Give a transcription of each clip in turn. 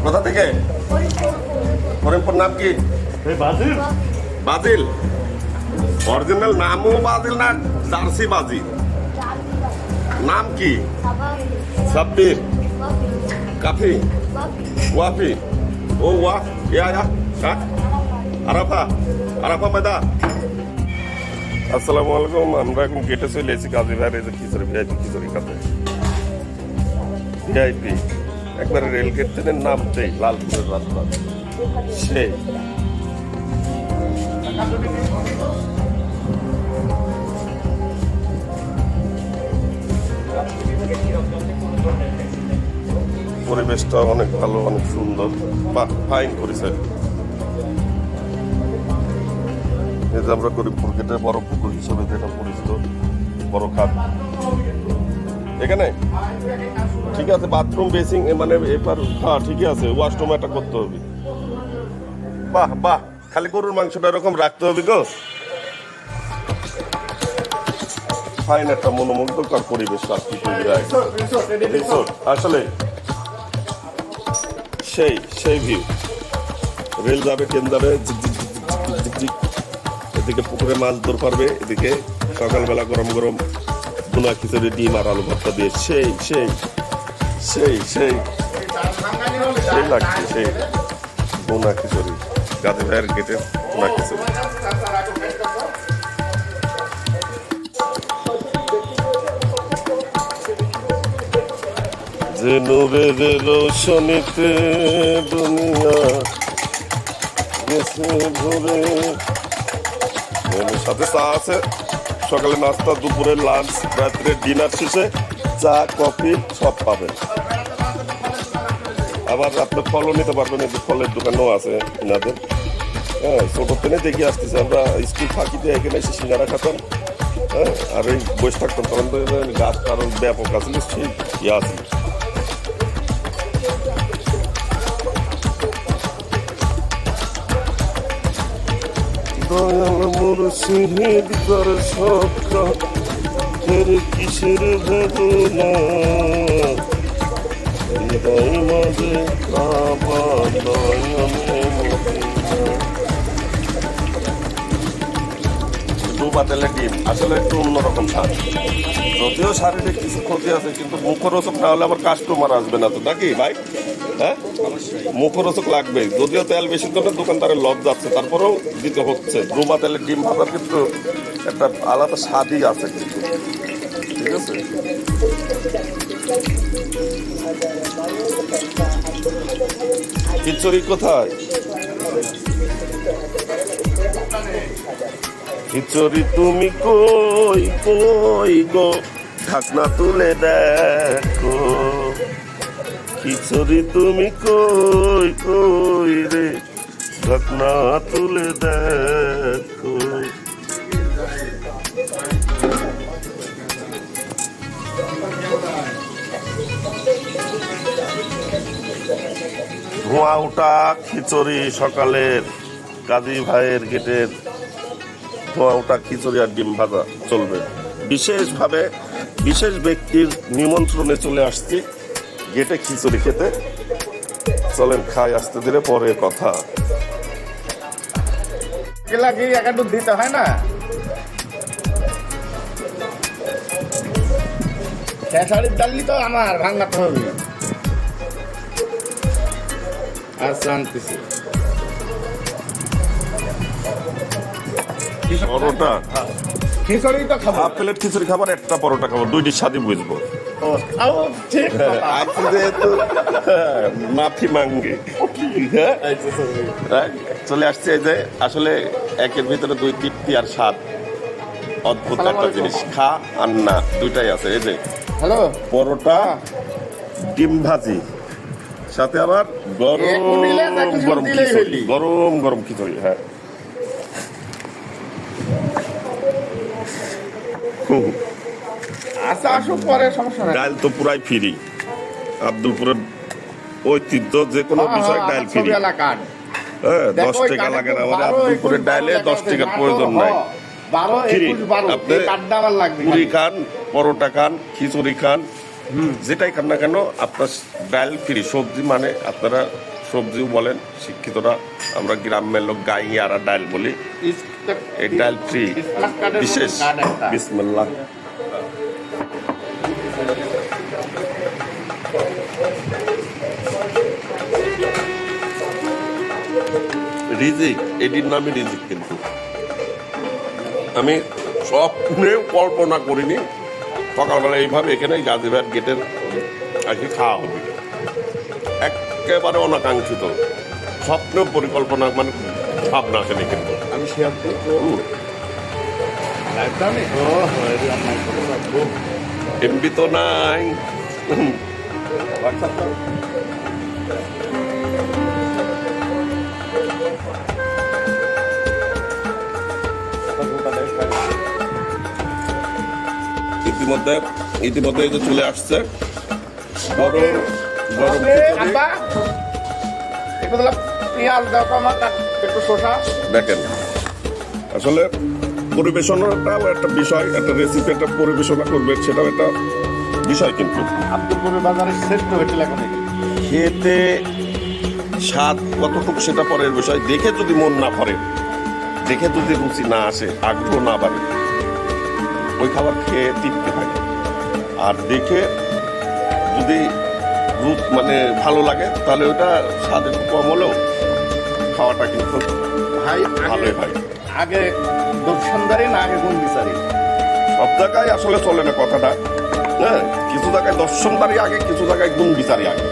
কোথা থেকে? করিমপুর। নাম কি? বাজিল। বাজিল। অরিজিনাল নামও বাজিল না জার্সি বাজি? নাম কি? সাব্বির। কাফি। ওয়াফি। ও ওয়া ইয়া ইয়া আরাফা। আরাফা মেদা। আসসালামু আলাইকুম। আমরা এখন গেটে চলে এসেছি কাজী ভাইয়ের এই যে খিচুড়ি ভিআইপি খিচুড়ি খাতে। ভিআইপি একবারে রেল গেট থেকে নামতেই লালপুরের রাস্তা সেই পরিবেশটা অনেক ভালো, অনেক সুন্দর, ফাইন করেছে। এই যে আমরা করিমপুর গেটে বড় পুকুর হিসেবে যেটা পরিচিত, বড় খাত এখানে। ঠিক আছে, বাথরুম বেসিং মানে এবার হ্যাঁ ঠিকই আছে, ওয়াশরুম একটা করতে হবে। বাহ বাহ, খালি গরুর মাংসটা এরকম রাখতে হবে গো। ফাইন একটা মনোমুগ্ধকর পরিবেশ আসলে সেই সেই ভিউ। রেল যাবে, ট্রেন যাবে, এদিকে পুকুরে মাছ ধরতে পারবে, এদিকে সকালবেলা গরম গরম ভুনা খিচুড়ি, ডিম আর আলু ভর্তা দিয়ে সেই সেই সেই সেই সেই লাগছে সেই ভুনা খিচুড়ি। গাজী ভাইয়ের গেটে ভুনা খিচুড়ি। যে নূরের রোশনীতে দুনিয়া গেছে ভরে। সাথে চা আছে, সকালে নাস্তা, দুপুরে লাঞ্চ, রাত্রে ডিনার শেষে চা কফি সব পাবেন। আবার আপনার ফলও নিতে পারবেন, এই ফলের দোকানও আছে এনাদের। হ্যাঁ, ছোটো থেকে দেখে আসতেছে, আমরা স্কুল ফাঁকিতে এখানে এসে সিঙ্গারা খাতাম। হ্যাঁ, আর এই বসে থাকতাম, তখন তো গাছ কারণ ব্যাপক আছে, নিশ্চয়ই ইয়ে আছে। দয়াল মুর্শিদ কর সখা ফের কিসের বেদনা, হৃদয় মাঝে কাবা নয়নে মদিনা। দুবা তেলের ডিম আসলে একটু অন্যরকম স্বাদ, যদিও শারীরিক কিছু ক্ষতি আছে, কিন্তু মুখরোচক না হলে আবার কাস্টমার আসবে না তো নাকি ভাই? হ্যাঁ, মুখরোচক লাগবে, যদিও তেল বেশি করে দোকানদারের লস যাচ্ছে, তারপরেও দিতে হচ্ছে। ডুবা তেলের ডিম ভাজার কিন্তু একটা আলাদা স্বাদই আছে কিন্তু, ঠিক আছে। খিচুড়ি কোথায়? খিচুড়ি তুমি কই কই গো, ঢাকনা তুলে দেখো। খিচুড়ি তুমি কই কই রে, ঢাকনা তুলে দেখো। ধোঁয়া ওঠা খিচুড়ি সকালের গাজী ভাইয়ের গেটের ধোঁয়া ওঠা খিচুড়ি আর ডিম ভাজা চলবে। বিশেষভাবে বিশেষ ব্যক্তির নিমন্ত্রণে চলে আসছি গেটে খিচুড়ি খেতে। চলেন খাই আস্তে ধীরে, পরে কথা। দিতে হয় না, খেসারির ডালি তো আমার ভাঙাতে হবে। আচ্ছা আনতেছি। পরোটা খিচুড়ি তো খাবো, হাফ প্লেট খিচুড়ি খাবার, একটা পরোটা খাবো, দুইটির স্বাদই বুঝবো। যেহেতু মাফি মাঙ্গে চলে আসছে, এই যে আসলে একের ভিতরে দুই তৃপ্তি আর স্বাদ, অদ্ভুত একটা জিনিস। খা আর না দুইটাই আছে। এই যে হ্যালো, পরোটা, ডিম ভাজি, সাথে আবার গরম গরম খিচুড়ি, গরম গরম খিচুড়ি। হ্যাঁ, আচ্ছা আসুক পরে, সমস্যা নাই। ডাল তো পুরাই ফ্রি, আব্দুলপুরের ঐতিহ্য, যে কোনো বিষয় ডাল ফ্রি। হ্যাঁ, 10 টাকা লাগে না, আমাদের আব্দুলপুরের ডালে 10 টাকার প্রয়োজন নাই। ফ্রি। আপনি পুরি খান, পরোটা খান, খিচুড়ি খান, যেটাই খান না কেন আপনার ডাল ফ্রি সবজি মানে আপনারা সবজিও বলেন শিক্ষিতরা, আমরা গ্রামের লোক গাই আর ডাল বলি, এই ডাল ফ্রি বিশেষ বিসমিল্লাহ। রিজিক, এটির নামই রিজিক। কিন্তু আমি স্বপ্নেও কল্পনা করিনি সকালবেলা এইভাবে এখানে গাজীবাড় গেটের আর কি খাওয়া হবে, একেবারে অনাকাঙ্ক্ষিত, স্বপ্ন পরিকল্পনা মানে ভাবনা আসেনি। কিন্তু আমি শেয়ার করবো এমবি তো নাই। ইতিমধ্যে এই যে চলে আসছে গরম গরম খিচুড়ি। পেঁয়াজ দাও তো আমার, একটু শসা দেখেন, আসলে পরিবেশনাটাও একটা বিষয়, একটা রেসিপি একটা পরিবেশনা করবে সেটাও একটা বিষয়। কিন্তু আব্দুলপুরের বাজারে শ্রেষ্ঠ হোটেল এখন খেতে স্বাদ কতটুকু সেটা পরের বিষয়। দেখে যদি মন না ভরে, দেখে যদি রুচি না আসে, আগ্রহ না বাড়ে, ওই খাবার খেয়ে তৃপ্তি হয়। আর দেখে যদি মানে ভালো লাগে তাহলে ওটা স্বাদ একটু কম হলেও খাওয়াটা কিন্তু ভাই ভালোই হয়। আগে দর্শনদারি না আগে গুণ বিচারি, সব জায়গায় আসলে চলে না কথাটা। হ্যাঁ, কিছু জায়গায় দর্শনদারি আগে, কিছু জায়গায় গুণ বিচারি আগে।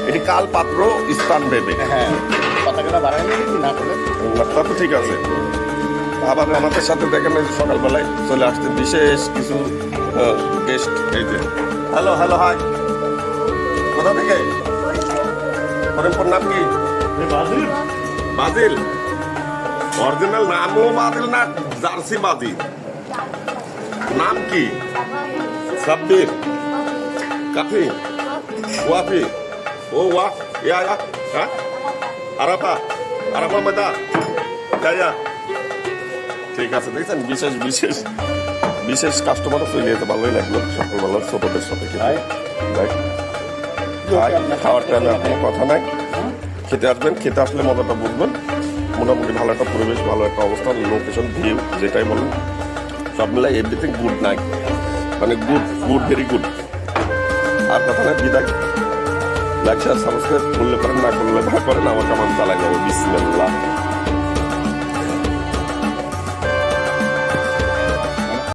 এটি কাল পাত্র স্থান ভেবে। হ্যাঁ কথাটা বাড়াই নিয়েছি না বলে তা তো ঠিক আছে। আবার আমাদের সাথে দেখেন এই যে সকালবেলায় চলে আসছে বিশেষ কিছু গেস্ট। এই যে হ্যালো হ্যালো হাই, কোথা থেকে? হরিমপুর নাম কি? বাজিল। অরিজিনাল নামও বাজিল না, জার্সি বাজিল। নাম কি? সাব্বির, কাফি, ওয়াফি, ও ওয়া, ইয়া ইয়া, হ্যাঁ, আরাফা, আরাফা মেদা, যা। ঠিক আছে, দেখছেন বিশেষ বিশেষ বিশেষ কাস্টমার চলে যেতে ভালোই লাগলো সকালবেলা ছোটদের সাথে। খাওয়ার টাইমে কোনো কথা নাই, খেতে আসবেন, খেতে আসলে মজাটা বুঝবেন। মোটামুটি ভালো একটা পরিবেশ, ভালো একটা অবস্থান, লোকেশন, ভিউ যেটাই বলেন সব মিলাই এভরিথিং গুড নাই, মানে গুড ভেরি গুড। আর কথা নাই, বিদায়। লাইক শেয়ার সাবস্ক্রাইব করলে পারেন, না করলে না করেন, আমার কামান চালাই যাবে। বিসমিল্লাহ।